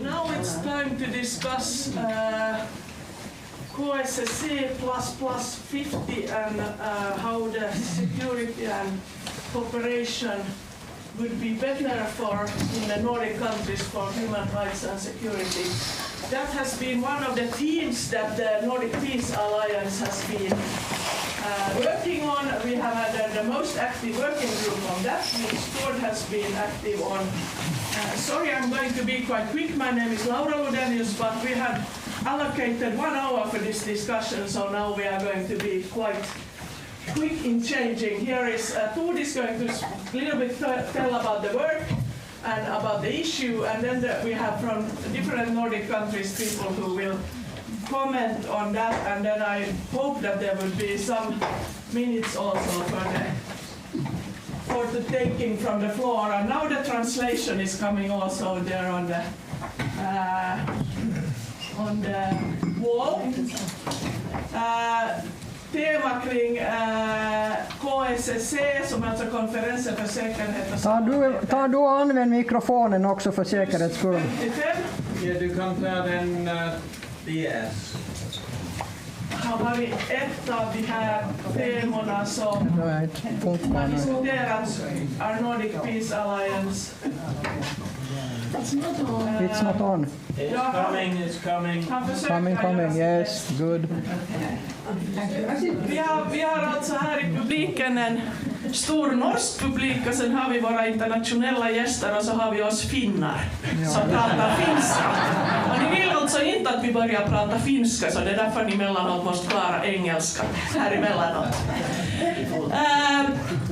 Now it's time to discuss COSSC+50 and how the security and cooperation would be better for in the Nordic countries for human rights and security. That has been one of the themes that the Nordic Peace Alliance has been working on. We have had the most active working group on that, which Tord has been active on. Sorry, I'm going to be quite quick. My name is Laura Ludenius, but we had allocated 1 hour for this discussion, so now we are going to be quite quick in changing. Here is Tord is going to a little bit tell about the work and about the issue, and then we have from different Nordic countries people who will comment on that, and then I hope that there will be some minutes also for the taking from the floor. And now the translation is coming also there on the wall. Tema kring KSSC, som alltså konferensen för säkerhet och samarbete. Ta du och använd mikrofonen också för säkerhets skull. 55. Ja, du kan ta den DS. Har vi ett av de här temorna som har diskuterats av Nordic Peace Alliance. It's not on. It's coming. Coming, yes, good. Vi har alltså här i publiken en stor norsk publik och sen har vi våra internationella gäster och så har vi oss finnar som pratar finska. Och ni vill alltså inte att vi börjar prata finska, så det är därför ni emellanåt måste klara engelska här emellanåt.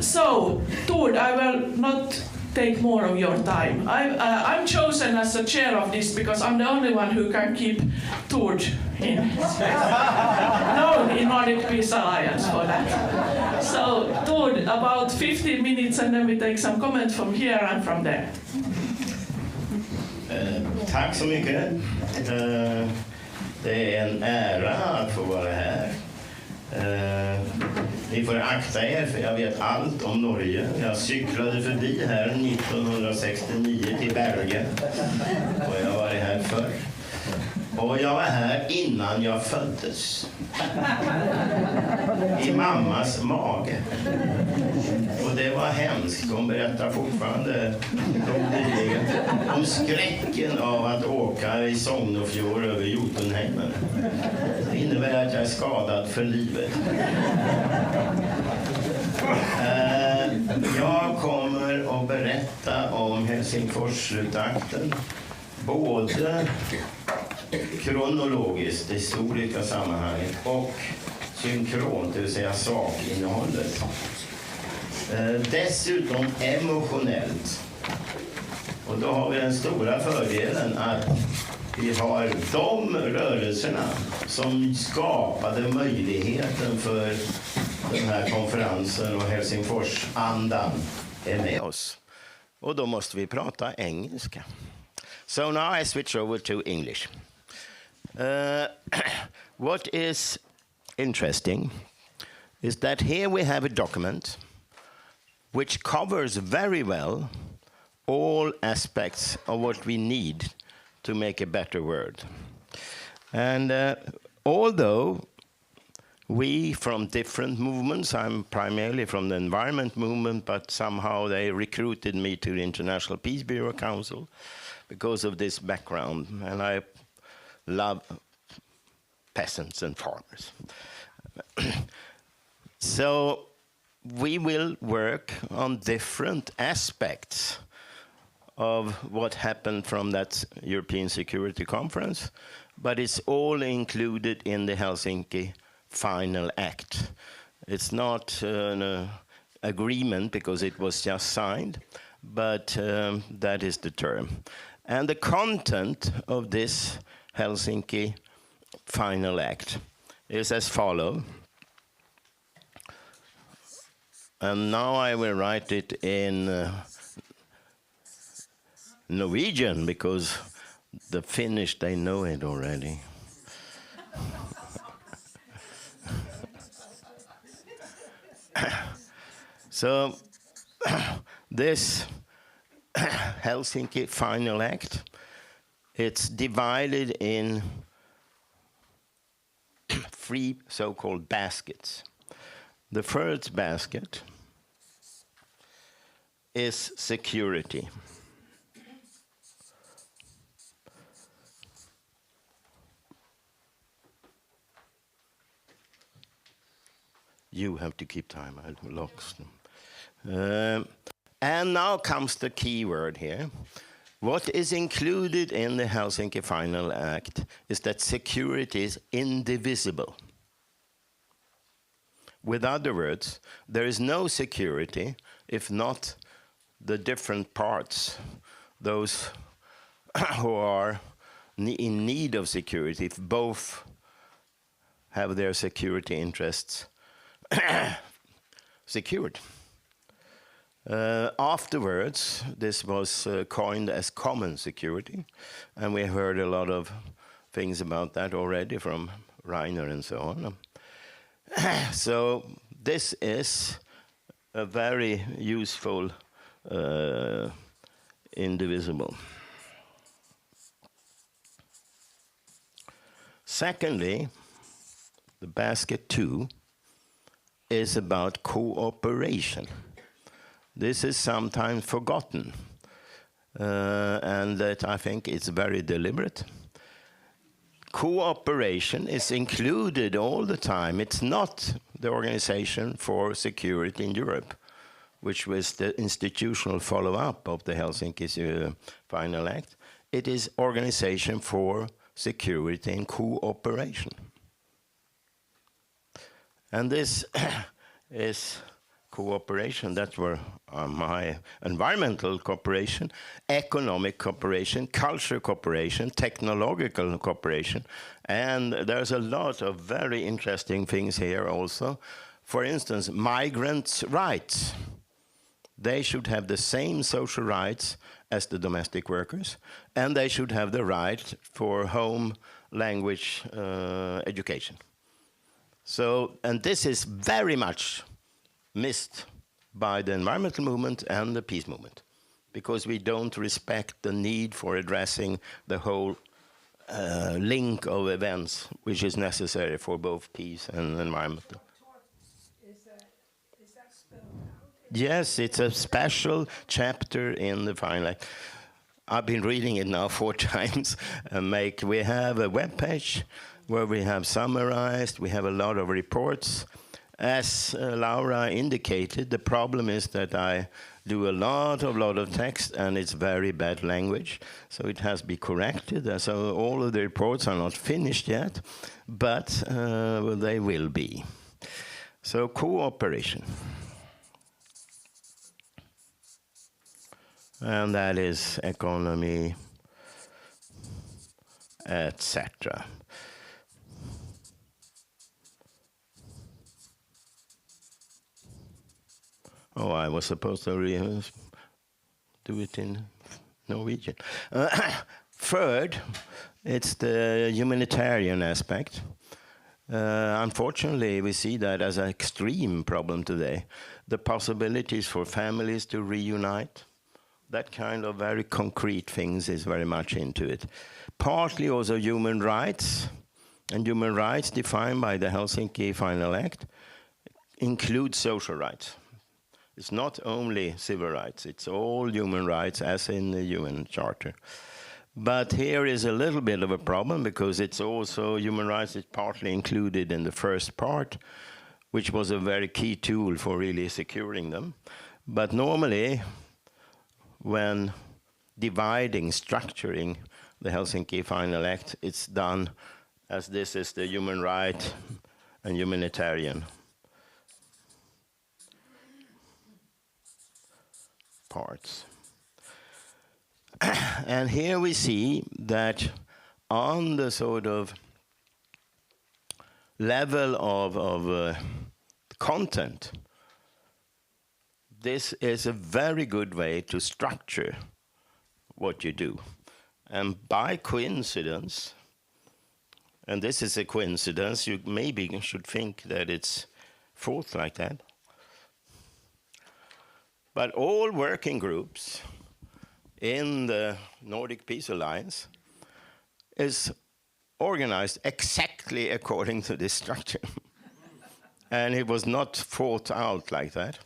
So, Tord, I will not take more of your time. I'm chosen as the chair of this because I'm the only one who can keep Tord in Nordic Peace Alliance for that. So, Tord, about 15 minutes and then we take some comment from here and from there. Tack så mycket. Det är en ära att få vara här. Ni får akta er, för jag vet allt om Norge. Jag cyklade förbi här 1969 till Bergen. Och jag har varit här förr. Och jag var här innan jag föddes. I mammas mage. Och det var hemskt. Hon berättar fortfarande om skräcken av att åka i Sognefjord över Jotunheimen. Det innebär att jag är skadad för livet. Jag kommer att berätta om Helsingfors-slutakten. Både kronologiskt, det historiska sammanhanget, och synkront, det vill säga sakinnehållet. Dessutom emotionellt. Och då har vi den stora fördelen att vi har de rörelserna som skapade möjligheten för den här konferensen, och Helsingfors-andan är med oss. Och då måste vi prata engelska. So now I switch over to English. What is interesting is that here we have a document which covers very well all aspects of what we need to make a better world. And although we from different movements, I'm primarily from the environment movement, but somehow they recruited me to the International Peace Bureau Council because of this background, and I love peasants and farmers. So we will work on different aspects of what happened from that European Security Conference, but it's all included in the Helsinki Final Act. It's not an agreement because it was just signed, but that is the term. And the content of this Helsinki Final Act is as follows. And now I will write it in Norwegian because the Finnish, they know it already. So this Helsinki Final Act It's divided in 3 so-called baskets. The first basket is security. You have to keep time, I lost them. And now comes the key word here. What is included in the Helsinki Final Act is that security is indivisible. With other words, there is no security if not the different parts, those who are in need of security, if both have their security interests secured. Afterwards, this was coined as common security, and we heard a lot of things about that already from Einar and so on. So this is a very useful indivisible. Secondly, the basket 2 is about cooperation. This is sometimes forgotten, and that I think it's very deliberate. Cooperation is included all the time. It's not the Organization for Security in Europe, which was the institutional follow-up of the Helsinki Final Act. It is Organization for Security and Cooperation. And this is cooperation. That's where my environmental cooperation, economic cooperation, cultural cooperation, technological cooperation, and there's a lot of very interesting things here also. For instance, migrants' rights. They should have the same social rights as the domestic workers, and they should have the right for home language education. So, and this is very much missed by the environmental movement and the peace movement, because we don't respect the need for addressing the whole link of events which is necessary for both peace and environmental. Is that spelled out? Yes, it's a special chapter in the Final Act. I've been reading it now 4 times. We have a web page where we have summarized, we have a lot of reports. As Laura indicated, the problem is that I do a lot of text, and it's very bad language, so it has to be corrected. So all of the reports are not finished yet, but they will be. So cooperation. And that is economy, etc. Oh, I was supposed to do it in Norwegian. Third, it's the humanitarian aspect. Unfortunately, we see that as an extreme problem today. The possibilities for families to reunite, that kind of very concrete things is very much into it. Partly also human rights, and human rights defined by the Helsinki Final Act include social rights. It's not only civil rights, it's all human rights as in the UN Charter. But here is a little bit of a problem, because it's also human rights is partly included in the first part, which was a very key tool for really securing them. But normally, when dividing, structuring the Helsinki Final Act, it's done as this is the human right and humanitarian parts. And here we see that on the sort of level of content, this is a very good way to structure what you do. And by coincidence, and this is a coincidence, you maybe should think that it's thought like that, but all working groups in the Nordic Peace Alliance is organized exactly according to this structure. And it was not thought out like that.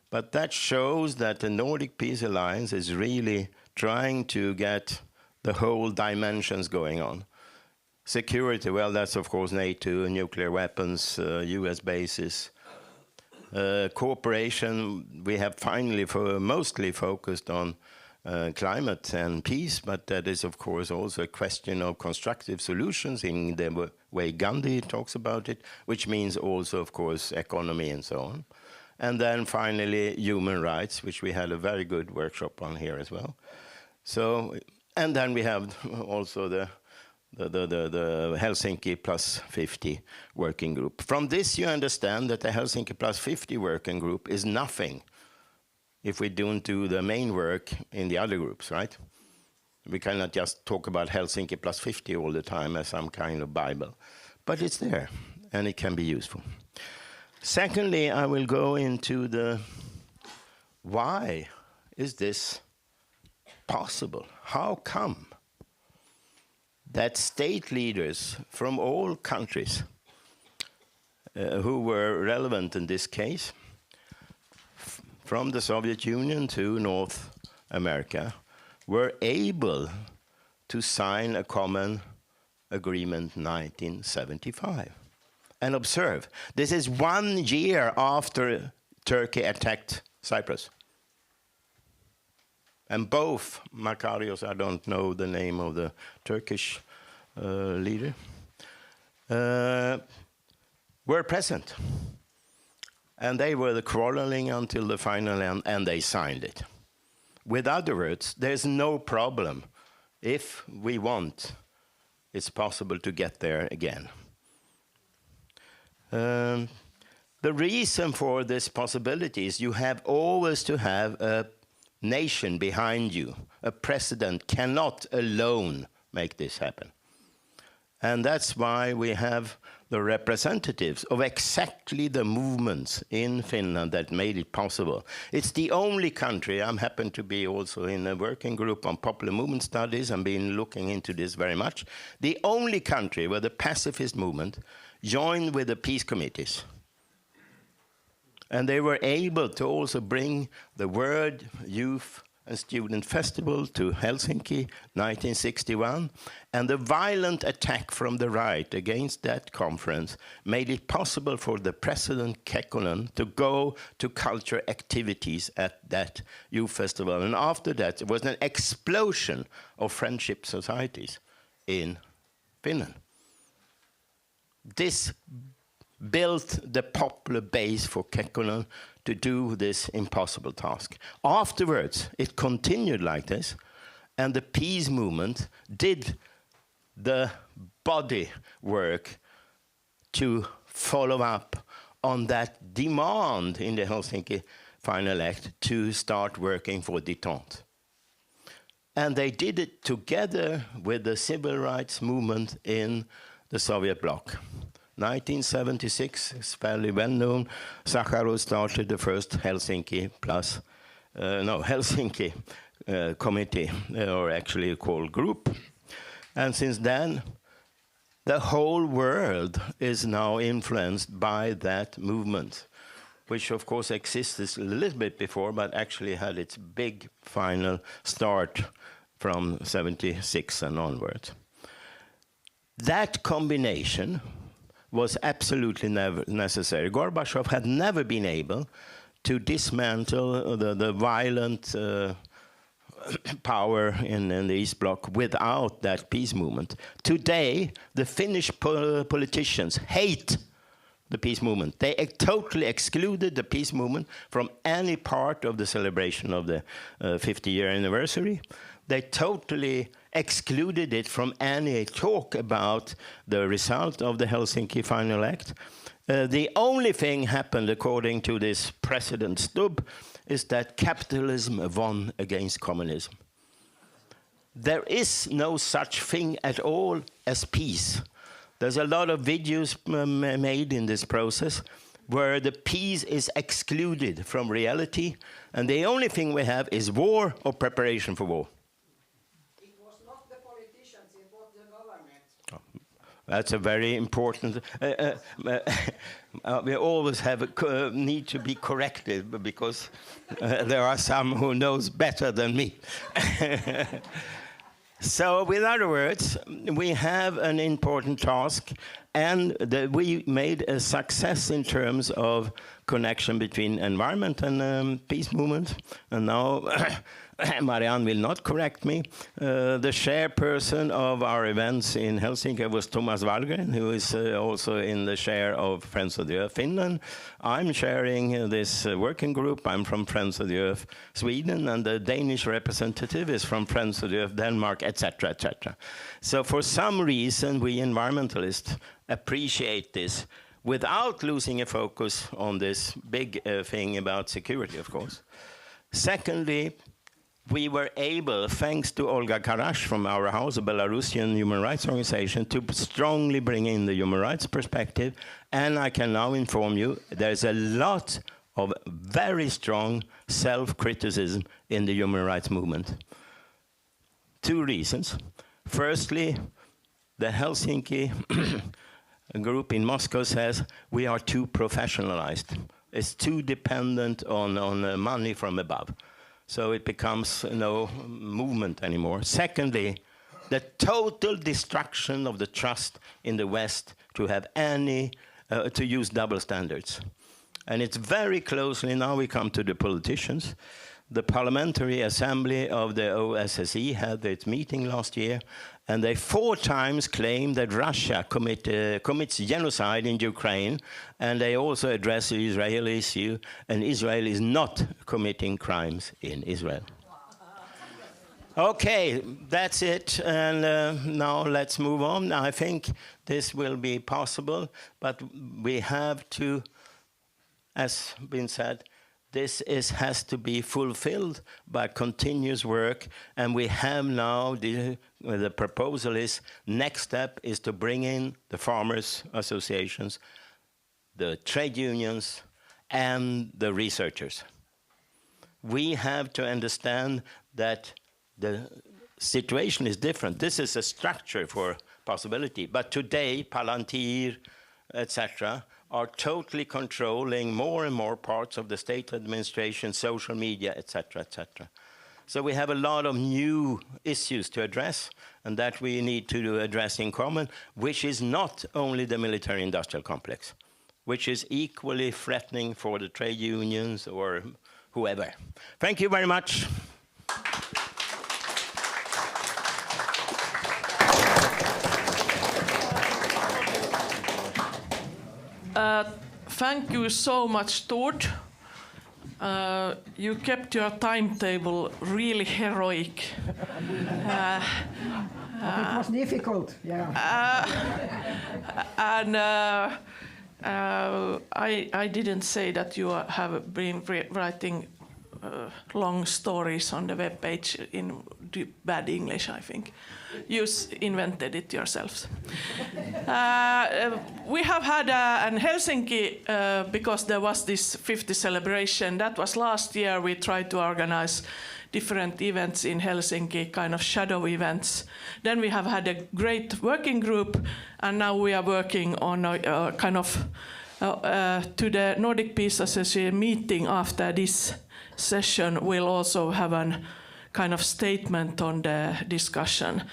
But that shows that the Nordic Peace Alliance is really trying to get the whole dimensions going on. Security, well, that's of course NATO, nuclear weapons, US bases. Cooperation, we have finally mostly focused on climate and peace, but that is of course also a question of constructive solutions in the way Gandhi talks about it, which means also of course economy and so on. And then finally human rights, which we had a very good workshop on here as well. So, and then we have also the Helsinki+50 working group. From this you understand that the Helsinki+50 working group is nothing if we don't do the main work in the other groups, right? We cannot just talk about Helsinki+50 all the time as some kind of Bible. But it's there, and it can be useful. Secondly, I will go into the why is this possible? How come that state leaders from all countries who were relevant in this case, from the Soviet Union to North America, were able to sign a common agreement in 1975. And observe, this is 1 year after Turkey attacked Cyprus. And both Makarios, I don't know the name of the Turkish leader, were present. And they were quarreling until the final end, and they signed it. With other words, there's no problem. If we want, it's possible to get there again. The reason for this possibility is you have always to have a nation behind you. A president cannot alone make this happen. And that's why we have the representatives of exactly the movements in Finland that made it possible. It's the only country, I happen to be also in a working group on popular movement studies and been looking into this very much, the only country where the pacifist movement joined with the peace committees. And they were able to also bring the World Youth and Student Festival to Helsinki, 1961. And the violent attack from the right against that conference made it possible for the President Kekkonen to go to culture activities at that youth festival. And after that, there was an explosion of friendship societies in Finland. This built the popular base for Kekkonen to do this impossible task. Afterwards, it continued like this, and the peace movement did the body work to follow up on that demand in the Helsinki Final Act to start working for détente. And they did it together with the civil rights movement in the Soviet bloc. 1976 is fairly well known. Sakharov started the first Helsinki committee, or actually called group. And since then, the whole world is now influenced by that movement, which of course existed a little bit before, but actually had its big final start from 76 and onwards. That combination was absolutely never necessary. Gorbachev had never been able to dismantle the violent power in the East Bloc without that peace movement. Today, the Finnish politicians hate the peace movement. They totally excluded the peace movement from any part of the celebration of the 50-year anniversary. They totally excluded it from any talk about the result of the Helsinki Final Act. The only thing happened, according to this President Stubb, is that capitalism won against communism. There is no such thing at all as peace. There's a lot of videos made in this process where the peace is excluded from reality, and the only thing we have is war or preparation for war. It was not the politicians, it was the That's a very important. We always need to be corrected because there are some who knows better than me. So, in other words, we have an important task, and we made a success in terms of connection between environment and peace movement. And now, Marianne will not correct me. The chairperson of our events in Helsinki was Thomas Wallgren, who is also in the chair of Friends of the Earth Finland. I'm chairing this working group. I'm from Friends of the Earth Sweden, and the Danish representative is from Friends of the Earth Denmark, etc., etc. So for some reason, we environmentalists appreciate this without losing a focus on this big thing about security, of course. Secondly, we were able, thanks to Olga Karash from our house, a Belarusian human rights organization, to strongly bring in the human rights perspective. And I can now inform you, there's a lot of very strong self-criticism in the human rights movement. Two reasons. Firstly, the Helsinki group in Moscow says we are too professionalized. It's too dependent on money from above. So it becomes no movement anymore. Secondly, the total destruction of the trust in the West to have to use double standards. And it's very closely, now we come to the politicians. The Parliamentary Assembly of the OSSE had its meeting last year, and they 4 times claimed that Russia commits genocide in Ukraine, and they also address the Israeli issue, and Israel is not committing crimes in Israel. Okay, that's it, and now let's move on. I think this will be possible, but we have to, as been said, this has to be fulfilled by continuous work, and we have now, the proposal is, next step is to bring in the farmers' associations, the trade unions, and the researchers. We have to understand that the situation is different. This is a structure for possibility, but today, Palantir, etc., are totally controlling more and more parts of the state administration, social media, etc., etc. So we have a lot of new issues to address, and that we need to address in common, which is not only the military-industrial complex, which is equally threatening for the trade unions or whoever. Thank you very much. Thank you so much, Tord. You kept your timetable really heroic. It was difficult, yeah. And I didn't say that you have been writing long stories on the web page in bad English, I think. You invented it yourselves. We have had in Helsinki, because there was this 50 celebration, that was last year. We tried to organize different events in Helsinki, kind of shadow events. Then we have had a great working group, and now we are working on a kind of to the Nordic Peace Association meeting after this session. We'll also have a kind of statement on the discussion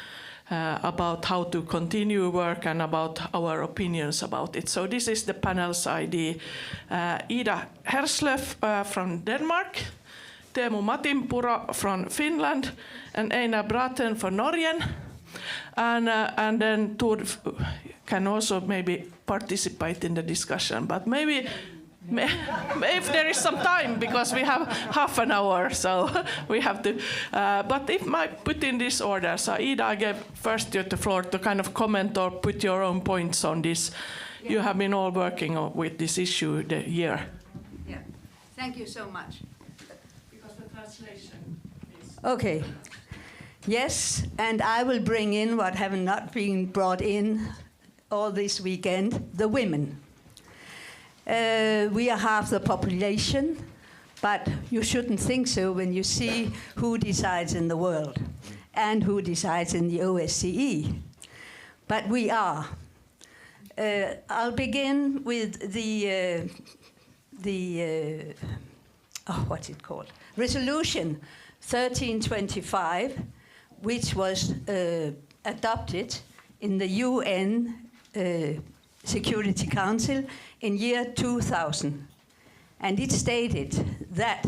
about how to continue work and about our opinions about it. So this is the panel's ID. Ida Harsløf from Denmark, Teemu Matinpuro from Finland, and Einar Braathen from Norway. And then Tord can also maybe participate in the discussion, but maybe if there is some time, because we have half an hour, so we have to. But if I put in this order, so Ida, I gave first you the floor to kind of comment or put your own points on this. Yeah. You have been all working with this issue the year. Yeah, thank you so much. Because the translation is... Okay. Yes, and I will bring in what have not been brought in all this weekend, the women. We are half the population, but you shouldn't think so when you see who decides in the world and who decides in the OSCE. But we are. I'll begin with what's it called? Resolution 1325, which was adopted in the UN Security Council in year 2000. And it stated that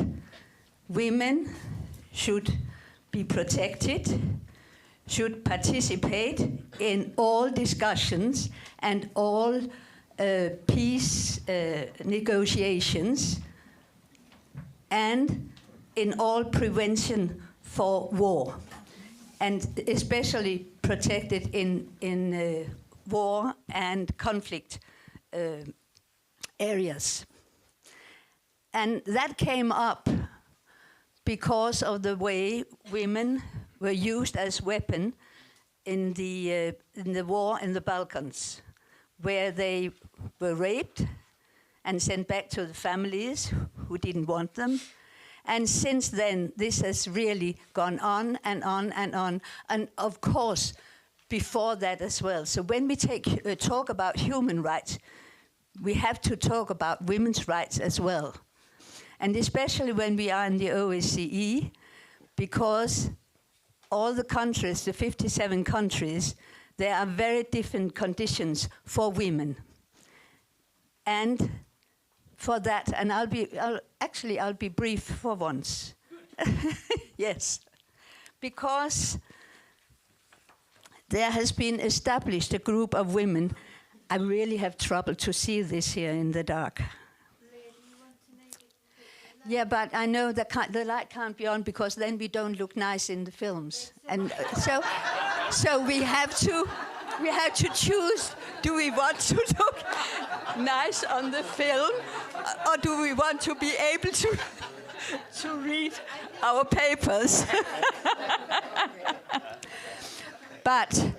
women should be protected, should participate in all discussions and all peace negotiations, and in all prevention for war, and especially protected in war and conflict areas. And that came up because of the way women were used as weapon in the war in the Balkans, where they were raped and sent back to the families who didn't want them. And since then, this has really gone on and on and on. And of course, before that as well. So when we talk about human rights, we have to talk about women's rights as well. And especially when we are in the OSCE, because all the countries, the 57 countries, there are very different conditions for women. And for that, and I'll be brief for once. Yes, because there has been established a group of women. I really have trouble to see this here in the dark. Yeah, but I know the light can't be on because then we don't look nice in the films, and so we have to choose. Do we want to look nice on the film, or do we want to be able to read our papers? But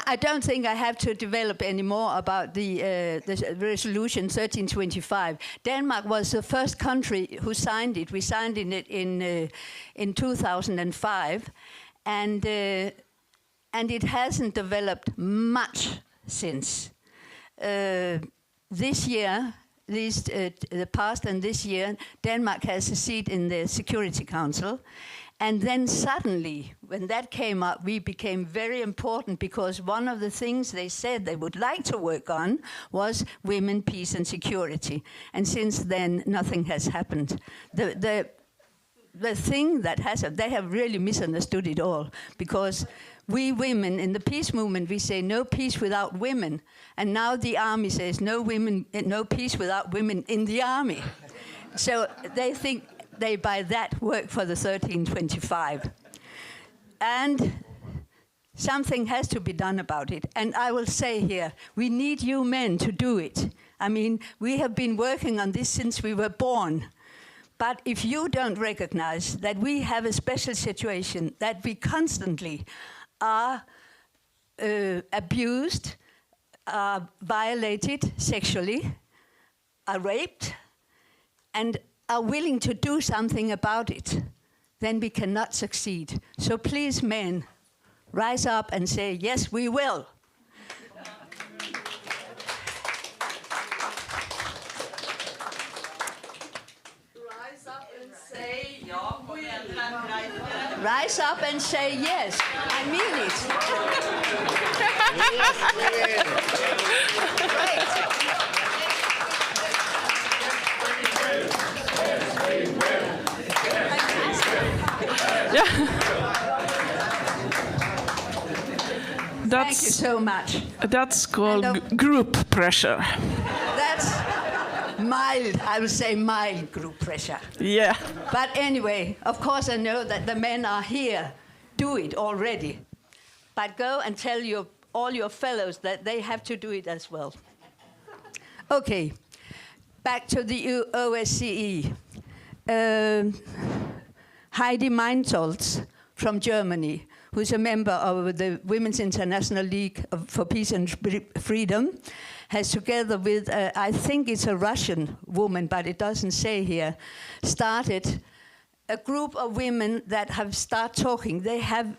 I don't think I have to develop any more about the resolution 1325. Denmark was the first country who signed it. We signed it in 2005, and it hasn't developed much since. This year, the past and this year, Denmark has a seat in the Security Council. And then suddenly, when that came up, we became very important because one of the things they said they would like to work on was women, peace and security. And since then, nothing has happened. The thing that has happened, they have really misunderstood it all, because we women in the peace movement, we say no peace without women. And now the army says no peace without women in the army. So they think they by that work for the 1325. And something has to be done about it. And I will say here, we need you men to do it. I mean, we have been working on this since we were born. But if you don't recognize that we have a special situation, that we constantly are abused, are violated sexually, are raped, and are willing to do something about it, then we cannot succeed. So please, men, rise up and say, yes, we will. Rise up and say, rise up and say yes. I mean it. Great. Thank you so much. That's called group pressure. That's mild, I would say mild group pressure. Yeah. But anyway, of course I know that the men are here, do it already. But go and tell all your fellows that they have to do it as well. Okay, back to the OSCE. Heidi Meinholz from Germany, who's a member of the Women's International League for Peace and Freedom, has together with, I think it's a Russian woman, but it doesn't say here, started a group of women that have started talking. They have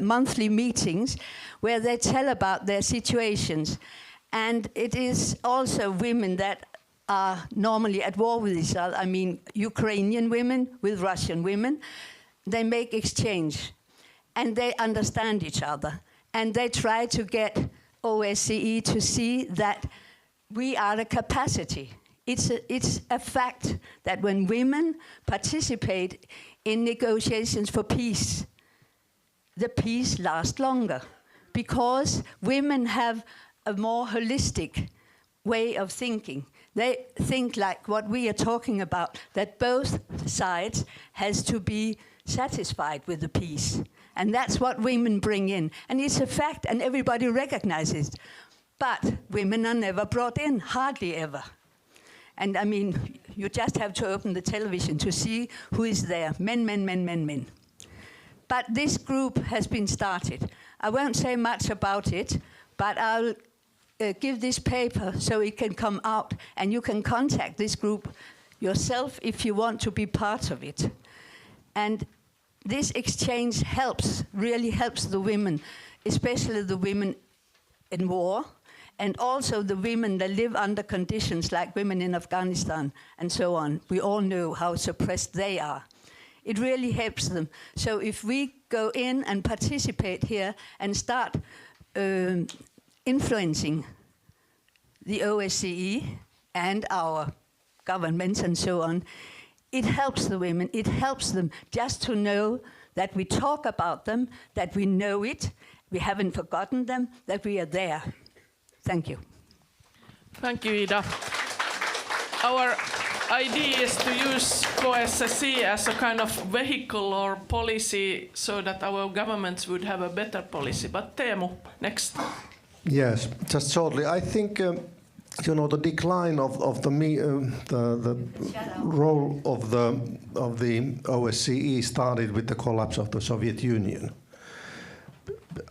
monthly meetings where they tell about their situations. And it is also women that are normally at war with each other. I mean, Ukrainian women with Russian women. They make exchange and they understand each other. And they try to get OSCE to see that we are a capacity. It's a fact that when women participate in negotiations for peace, the peace lasts longer because women have a more holistic way of thinking. They think like what we are talking about, that both sides has to be satisfied with the peace. And that's what women bring in. And it's a fact, and everybody recognizes it. But women are never brought in, hardly ever. And I mean, you just have to open the television to see who is there. Men, men, men, men, men. But this group has been started. I won't say much about it, but I'll give this paper so it can come out, and you can contact this group yourself if you want to be part of it. And this exchange really helps the women, especially the women in war, and also the women that live under conditions like women in Afghanistan and so on. We all know how suppressed they are. It really helps them. So if we go in and participate here and start influencing the OSCE and our governments and so on, it helps the women. It helps them just to know that we talk about them, that we know it, we haven't forgotten them, that we are there. Thank you. Thank you, Ida. Our idea is to use OSCE as a kind of vehicle or policy so that our governments would have a better policy. But Teemu, next. Yes, just shortly. I think the decline of the role of the OSCE started with the collapse of the Soviet Union.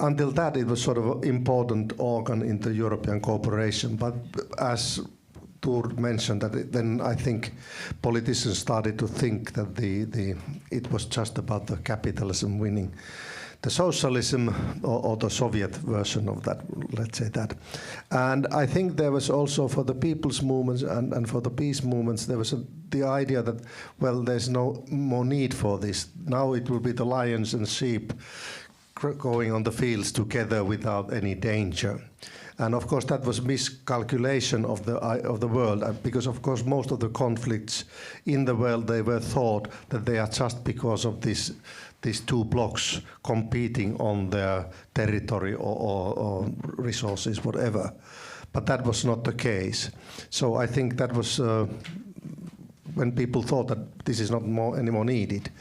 Until that, it was sort of an important organ in the European cooperation. But as Tord mentioned, then I think politicians started to think that it was just about the capitalism winning the socialism or the Soviet version of that, let's say that. And I think there was also for the people's movements and for the peace movements, there was the idea that, well, there's no more need for this. Now it will be the lions and sheep going on the fields together without any danger. And of course that was miscalculation of the world, because of course most of the conflicts in the world, they were thought that they are just because of these two blocks competing on their territory or resources, whatever. But that was not the case. So I think that was when people thought that this is not any more needed.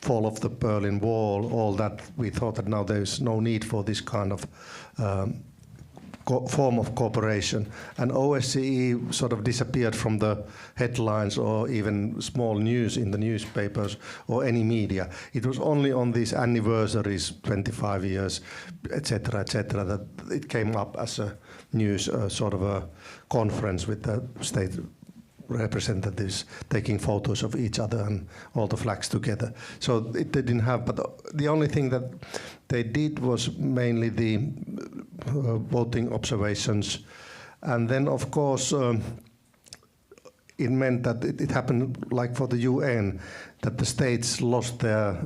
Fall of the Berlin Wall, all that, we thought that now there is no need for this kind of form of cooperation. And OSCE sort of disappeared from the headlines or even small news in the newspapers or any media. It was only on these anniversaries, 25 years, etc., that it came up as a news, sort of a conference with the state representatives taking photos of each other and all the flags together. So they didn't have, but the only thing that they did was mainly the voting observations. And then, of course, it meant that it happened like for the UN, that the states lost their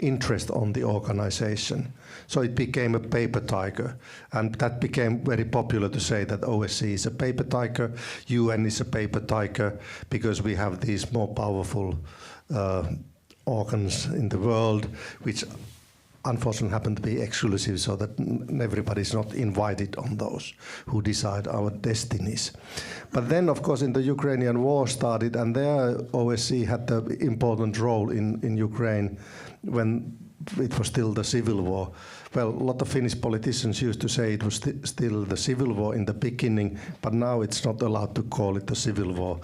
interest on the organization. So it became a paper tiger, and that became very popular to say that OSCE is a paper tiger, UN is a paper tiger, because we have these more powerful organs in the world, which unfortunately happen to be exclusive, so that everybody's not invited on those who decide our destinies. But then, of course, in the Ukrainian war started, and there OSCE had the important role in Ukraine when it was still the civil war. Well, a lot of Finnish politicians used to say it was still the civil war in the beginning, but now it's not allowed to call it the civil war.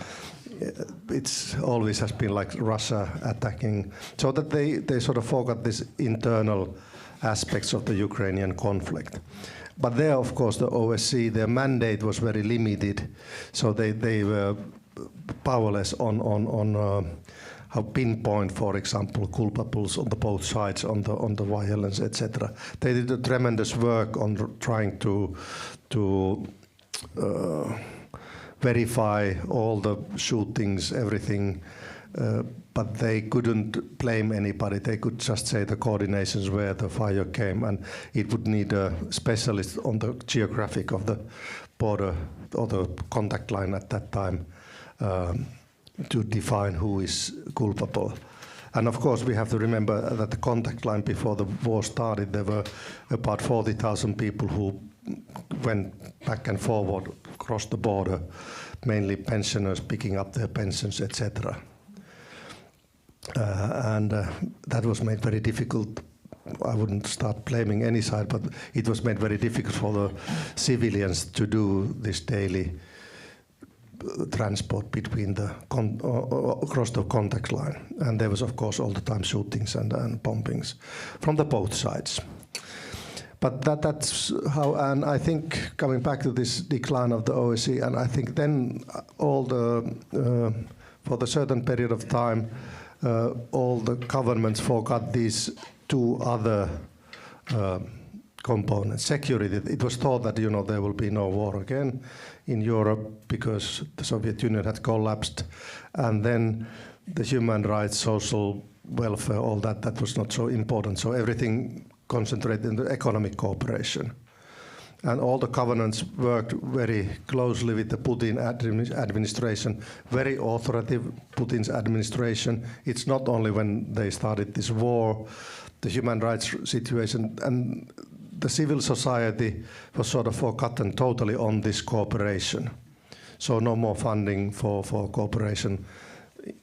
It's always has been like Russia attacking, so that they sort of forgot this internal aspects of the Ukrainian conflict. But there, of course, the OSCE, their mandate was very limited, so they were powerless on how pinpoint, for example, culpables on the both sides on the violence, etc. They did a tremendous work on trying to verify all the shootings, everything, but they couldn't blame anybody. They could just say the coordinations where the fire came, and it would need a specialist on the geographic of the border or the contact line at that time to define who is culpable. And of course, we have to remember that the contact line before the war started, there were about 40,000 people who went back and forward across the border, mainly pensioners picking up their pensions, etc. And that was made very difficult. I wouldn't start blaming any side, but it was made very difficult for the civilians to do this daily transport between the across the contact line. And there was, of course, all the time shootings and bombings from the both sides. But that's how, and I think coming back to this decline of the OSCE, and I think then all the, for the certain period of time, all the governments forgot these two other components. Security, it was thought that, you know, there will be no war again in Europe because the Soviet Union had collapsed, and then the human rights, social welfare, all that was not so important. So everything concentrated in the economic cooperation. And all the governments worked very closely with the Putin administration, very authoritative Putin's administration. It's not only when they started this war, the human rights situation, and the civil society was sort of forgotten totally on this cooperation. So no more funding for cooperation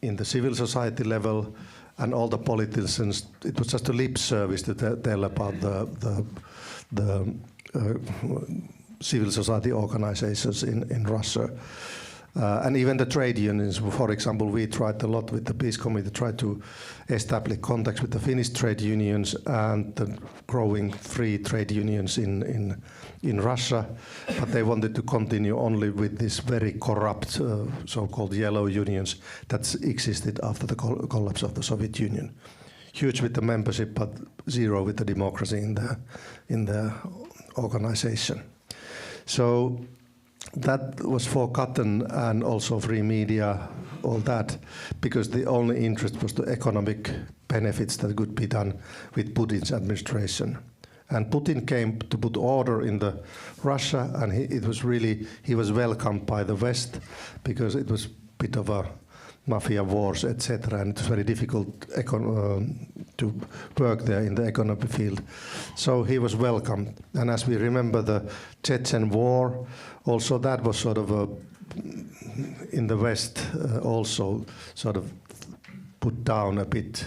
in the civil society level, and all the politicians, it was just a lip service to tell about the civil society organizations in Russia. And even the trade unions, for example, we tried a lot with the Peace Committee, tried to establish contacts with the Finnish trade unions and the growing free trade unions in Russia, but they wanted to continue only with this very corrupt so-called yellow unions that existed after the collapse of the Soviet Union. Huge with the membership, but zero with the democracy in the organization. So that was forgotten, and also free media, all that, because the only interest was the economic benefits that could be done with Putin's administration. And Putin came to put order in the Russia, and he was welcomed by the West because it was a bit of a mafia wars, etc., and it was very difficult to work there in the economic field. So he was welcomed. And as we remember the Chechen War, also that was sort of in the West also sort of put down a bit.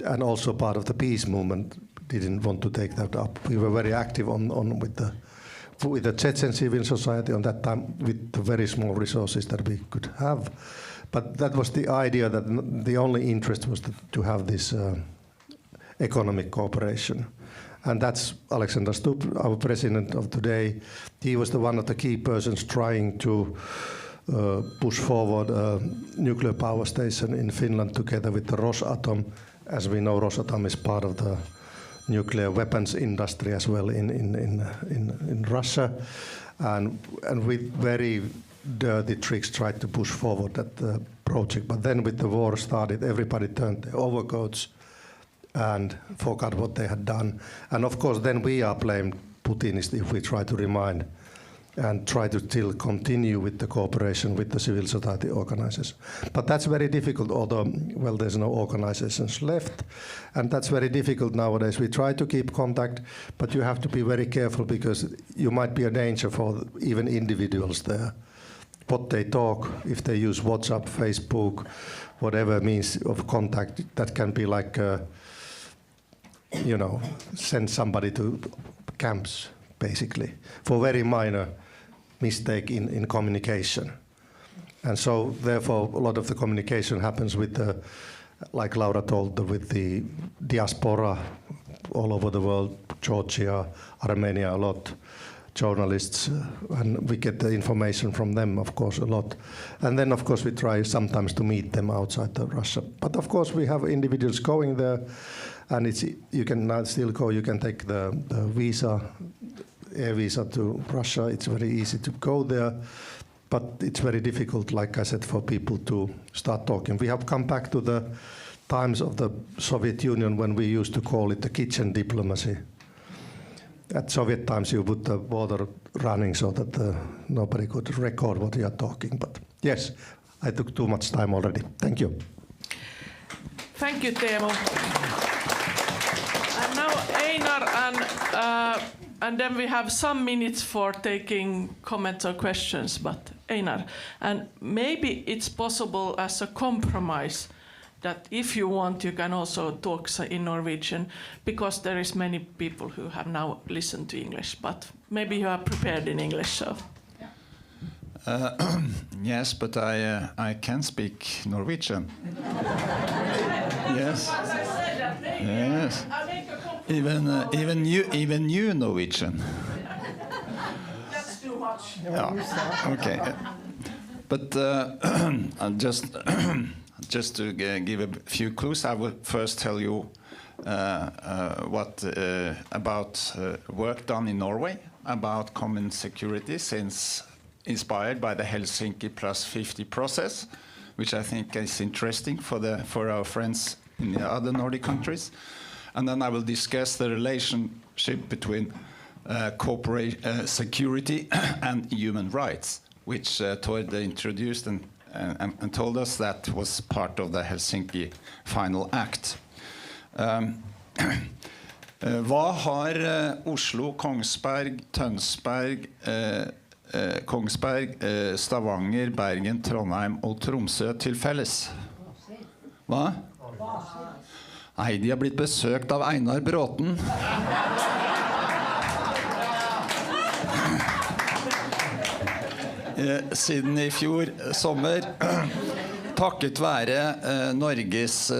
And also part of the peace movement didn't want to take that up. We were very active with the Chechen civil society on that time with the very small resources that we could have. But that was the idea that the only interest was to have this economic cooperation. And that's Alexander Stubb, our president of today. He was one of the key persons trying to push forward a nuclear power station in Finland together with the Rosatom. As we know, Rosatom is part of the nuclear weapons industry as well in Russia. And with very dirty tricks tried to push forward that project. But then with the war started, everybody turned their overcoats and forgot what they had done. And of course, then we are blamed Putinists if we try to remind and try to still continue with the cooperation with the civil society organizations. But that's very difficult, although, well, there's no organizations left. And that's very difficult nowadays. We try to keep contact, but you have to be very careful because you might be a danger for even individuals there. What they talk, if they use WhatsApp, Facebook, whatever means of contact, that can be like, send somebody to camps, basically, for very minor mistake in communication. And so, therefore, a lot of the communication happens with the, like Laura told, with the diaspora all over the world, Georgia, Armenia a lot, journalists, and we get the information from them, of course, a lot. And then, of course, we try sometimes to meet them outside of Russia. But of course, we have individuals going there, and you can still go. You can take the visa, air visa to Russia. It's very easy to go there, but it's very difficult, like I said, for people to start talking. We have come back to the times of the Soviet Union when we used to call it the kitchen diplomacy. At Soviet times, you put the water running so that nobody could record what you are talking. But yes, I took too much time already. Thank you. Thank you, Teemu. And now Einar, and then we have some minutes for taking comments or questions. But Einar, and maybe it's possible as a compromise that if you want, you can also talk in Norwegian, because there is many people who have now listened to English, but maybe you are prepared in English, so. Yes, but I can speak Norwegian. Yes. Yes. Even you Norwegian. That's too much. Yeah. Okay. But just to give a few clues, I will first tell you what about work done in Norway about common security, since inspired by the Helsinki+50 process, which I think is interesting for our friends in the other Nordic countries. And then I will discuss the relationship between security and human rights, which Tord introduced and told us that was part of the Helsinki Final Act. Hva har Oslo, Kongsberg, Tønsberg, Kongsberg, Stavanger, Bergen, Trondheim og Tromsø til felles? Hva? Nei, de har blitt besøkt av Einar Braathen. Siden i fjor sommer, takket være Norges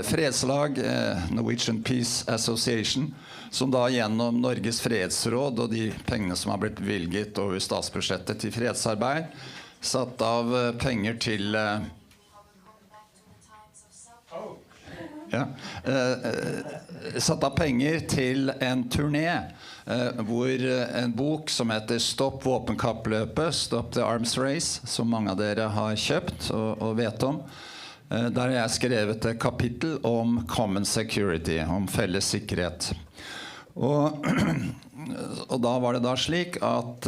fredslag, Norwegian Peace Association, som da gjennom Norges fredsråd og de pengene som har blitt bevilget over statsbudsjettet til fredsarbeid, satt av penger til satt av penger til en turné hvor en bok som heter Stopp våpenkappløpet, Stop the Arms Race, som mange av dere har kjøpt og vet om, der har jeg skrevet et kapittel om common security, om felles sikkerhet. Og da var det da slik at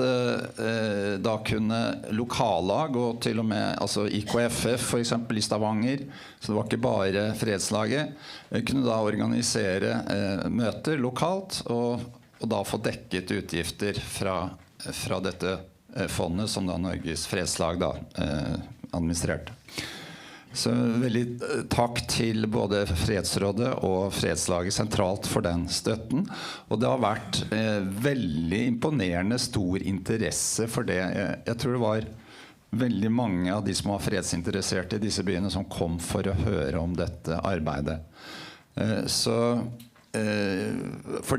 da kunne lokallag og til og med altså IKFF for eksempel i Stavanger, så det var ikke bare fredslaget, kunne da organisere møter lokalt og da få dekket utgifter fra dette fondet som da Norges fredslag da administrerte. Så veldig takk til både Fredsrådet og Fredslaget sentralt for den støtten. Og det har vært veldig imponerende stor interesse for det. Jeg tror det var veldig mange av de som var fredsinteresserte i disse byene som kom for å høre om dette arbeidet. For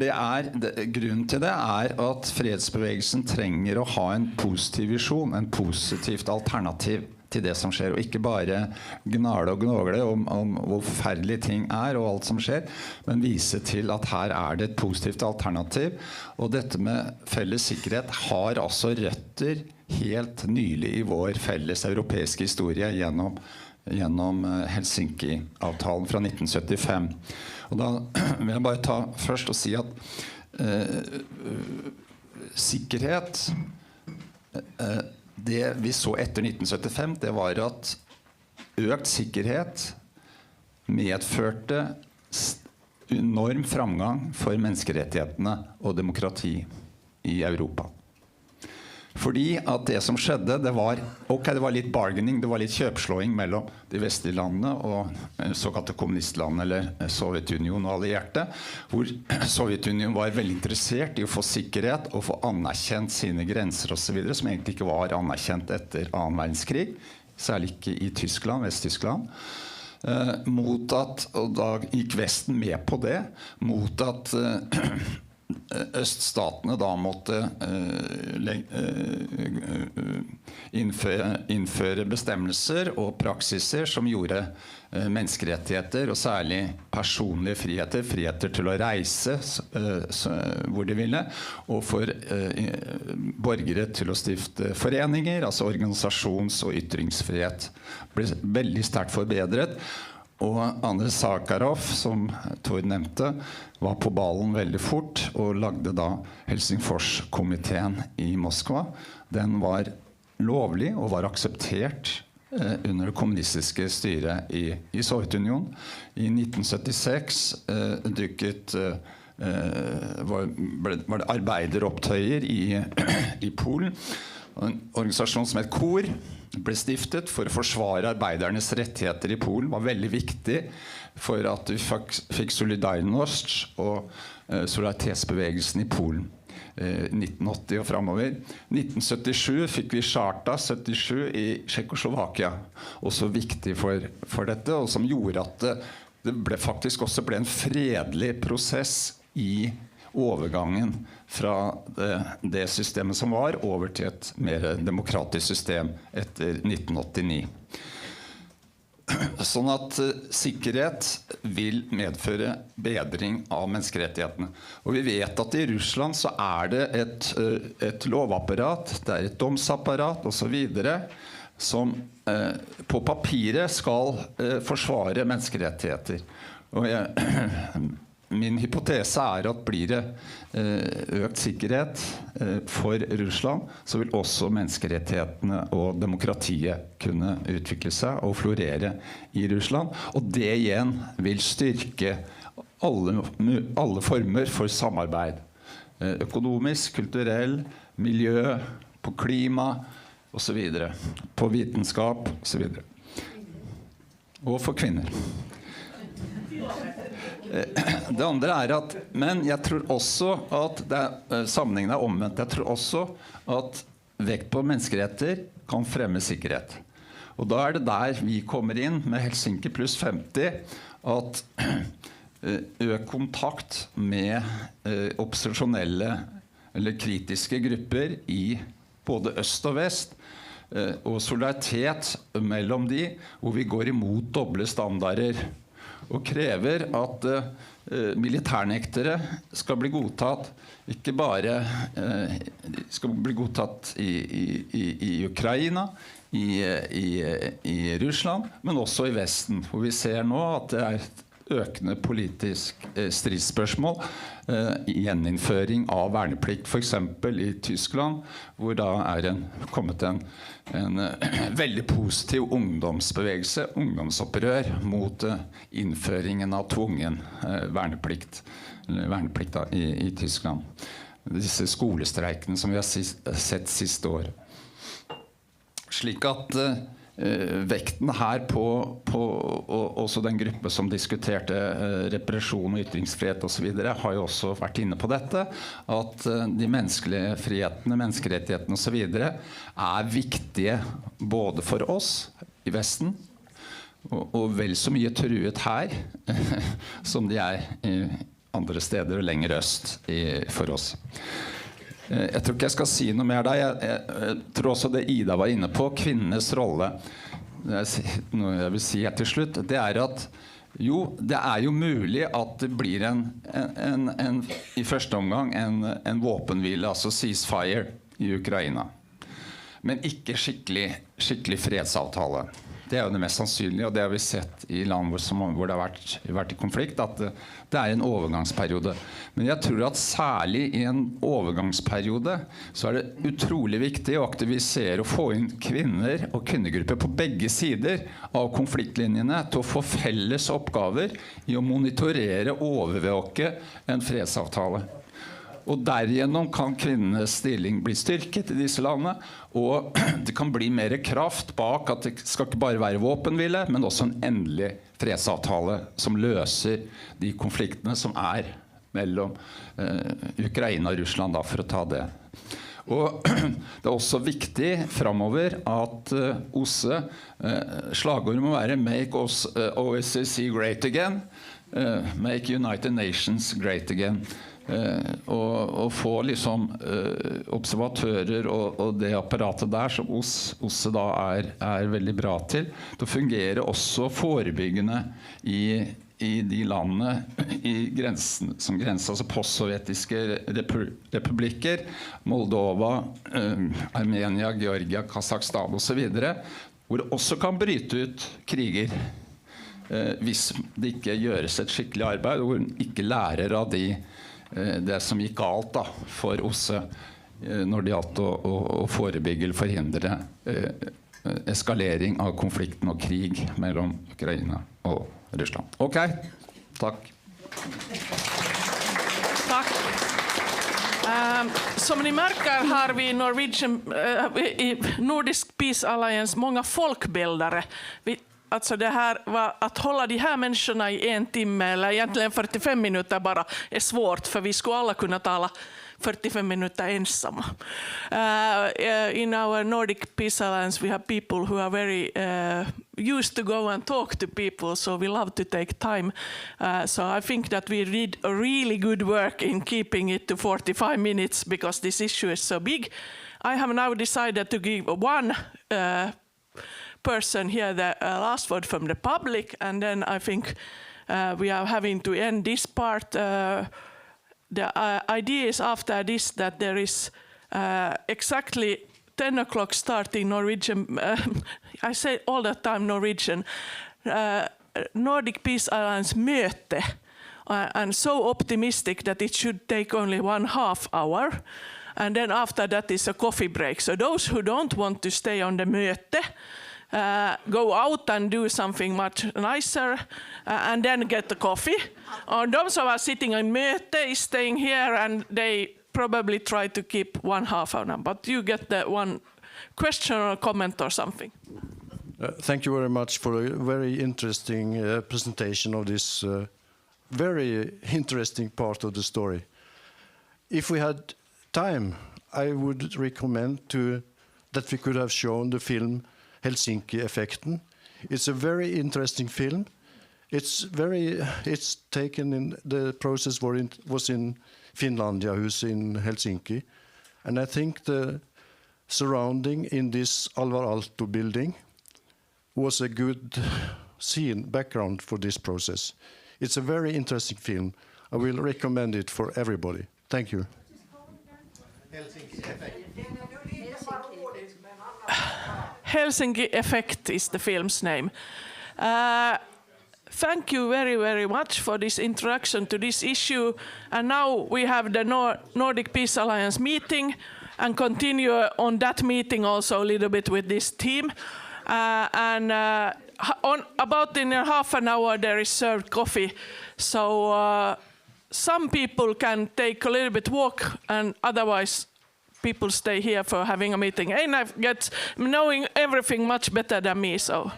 grunnen til det er at fredsbevegelsen trenger å ha en positiv visjon, en positivt alternativ til det som skjer, og ikke bare gnale og gnogle om hvor forferdelige ting er og alt som skjer, men vise til at her er det et positivt alternativ. Og dette med felles sikkerhet har altså røtter helt nylig i vår felles europeiske historie gjennom Helsinki-avtalen fra 1975. Og da vil jeg bare ta først og si at sikkerhet det vi så etter 1975, det var at økt sikkerhet medførte enorm framgang for menneskerettighetene og demokrati i Europa. Fordi at det som skjedde, det var litt bargaining, det var litt kjøpslåing mellom de vestlige landene og såkalte kommunistland eller Sovjetunionen og allierte, hvor Sovjetunionen var veldig interessert i å få sikkerhet og få anerkjent sine grenser og så videre, som egentlig ikke var anerkjent etter annen verdenskrig, særlig ikke i Tyskland, Vest-Tyskland. Og da gikk Vesten med på det, mot at øststatene da måtte innføre bestemmelser og praksiser som gjorde menneskerettigheter, og særlig personlige friheter, friheter til å reise hvor de ville, og for borgere til å stifte foreninger, altså organisasjons- og ytringsfrihet, ble veldig sterkt forbedret. Og Anders Sakharov, som Tord nevnte, var på ballen veldig fort og lagde da Helsingfors-komiteen i Moskva. Den var lovlig og var akseptert under det kommunistiske styret i Sovjetunionen. I 1976 var det arbeideropptøyer i Polen. En organisasjon som het KOR ble stiftet for å forsvare arbeidernes rettigheter i Polen. Var veldig viktig for at vi fikk Solidarność og solidaritetsbevegelsen i Polen. 1980 og fremover. 1977 fikk vi Charta 77 i Tsjekkoslovakia. Også viktig for dette, og som gjorde at det faktisk også ble en fredelig prosess i overgangen fra det systemet som var, over til et mer demokratisk system etter 1989. Sånn at sikkerhet vil medføre bedring av menneskerettighetene. Og vi vet at i Russland så det et lovapparat, det et domsapparat og så videre, som på papiret skal forsvare menneskerettigheter. Og min hypotese at blir det økt sikkerhet for Russland, så vil også menneskerettighetene og demokratiet kunne utvikle seg og florere i Russland. Og det igjen vil styrke alle former for samarbeid. Økonomisk, kulturell, miljø, på klima og så videre. På vitenskap og så videre. Og for kvinner. Det andre at, men jeg tror også at sammenhengen omvendt. Jeg tror også at vekt på menneskeretter kan fremme sikkerhet. Og da det der vi kommer inn med Helsinki+50, at økt kontakt med opposisjonelle eller kritiske grupper i både øst og vest, og solidaritet mellom de, hvor vi går imot doble standarder, og krever at militærnektere skal bli godtatt, ikke bare skal bli godtatt i Ukraina, i Russland, men også i Vesten, hvor vi ser nå at det et økende politisk stridsspørsmål, gjeninnføring av verneplikt, for eksempel i Tyskland, hvor da kommet en veldig positiv ungdomsbevegelse, ungdomsopprør mot innføringen av tvungen verneplikt i Tyskland. Disse skolestreikene som vi har sett siste år. Slik at vekten her på også den gruppe som diskuterte represjon og ytringsfrihet og så videre, har jo også vært inne på dette, at de menneskelige frihetene, menneskerettighetene og så videre viktige både for oss i Vesten, og vel så mye truet her, som de i andre steder og lenger øst for oss. Jeg tror ikke jeg skal si noe mer der. Jeg tror også det Ida var inne på, kvinnenes rolle. Noe jeg vil si til slutt, det at jo, det jo mulig at det blir i første omgang en våpenhvile, altså ceasefire i Ukraina. Men ikke skikkelig fredsavtale. Det jo det mest sannsynlige, og det har vi sett i land hvor det har vært i konflikt, at det en overgangsperiode. Men jeg tror at særlig i en overgangsperiode så det utrolig viktig å aktivisere og få inn kvinner og kvinnegrupper på begge sider av konfliktlinjene til å få felles oppgaver i å monitorere og overvåke en fredsavtale. Og derigjennom kan kvinnenes stilling bli styrket i disse landene, og det kan bli mer kraft bak at det skal ikke bare være våpenhvile, men også en endelig fredsavtale som løser de konfliktene som mellom Ukraina og Russland, da, for å ta det. Og det også viktig fremover at OSSE, slagordet må være «Make OSSE great again», Make United Nations great again. Og få liksom observatører og det apparatet der som OSSE da er veldig bra til. Det fungerer også forebyggende i de landene som grenser, altså postsovjetiske republikker, Moldova, Armenia, Georgia, Kazakhstan og så videre, hvor det også kan bryte ut kriger hvis det ikke gjøres et skikkelig arbeid, og hvor man ikke lærer av det som gikk galt da, for OSSE når det gjaldt å forebygge eller forhindre eskalering av konflikten og krig mellom Ukraina og Russland. Ok, takk. Tack. Som ni märker har vi i Nordic Peace Alliance många folkbildare. Alltså det här att hålla de här människorna i 1 timme eller egentligen 45 minuter bara är svårt, för vi skulle alla kunna tala 45 minuter ensamma. In our Nordic Peace Alliance we have people who are very used to go and talk to people, so we love to take time. So I think that we did a really good work in keeping it to 45 minutes because this issue is so big. I have now decided to give one person here the last word from the public, and then I think we are having to end this part. The idea is after this that there is exactly 10 o'clock starting Norwegian, I say all the time Norwegian, Nordic Peace Alliance möte, and so optimistic that it should take only 1.5 hour. And then after that is a coffee break. So those who don't want to stay on the möte, go out and do something much nicer and then get the coffee. Or those who are sitting in möte is staying here and they probably try to keep 1.5 hour. But you get the one question or comment or something. Thank you very much for a very interesting presentation of this very interesting part of the story. If we had time, I would recommend that we could have shown the film Helsinki+50. It's a very interesting film. It's taken in the process was in Finlandia, who's in Helsinki, and I think the surrounding in this Alvar Aalto building was a good background for this process. It's a very interesting film. I will recommend it for everybody. Thank you. Helsinki Effect is the film's name. Thank you very, very much for this introduction to this issue. And now we have the Nordic Peace Alliance meeting and continue on that meeting also a little bit with this team. About in half an hour there is served coffee. So some people can take a little bit walk and otherwise people stay here for having a meeting. Einar gets knowing everything much better than me, so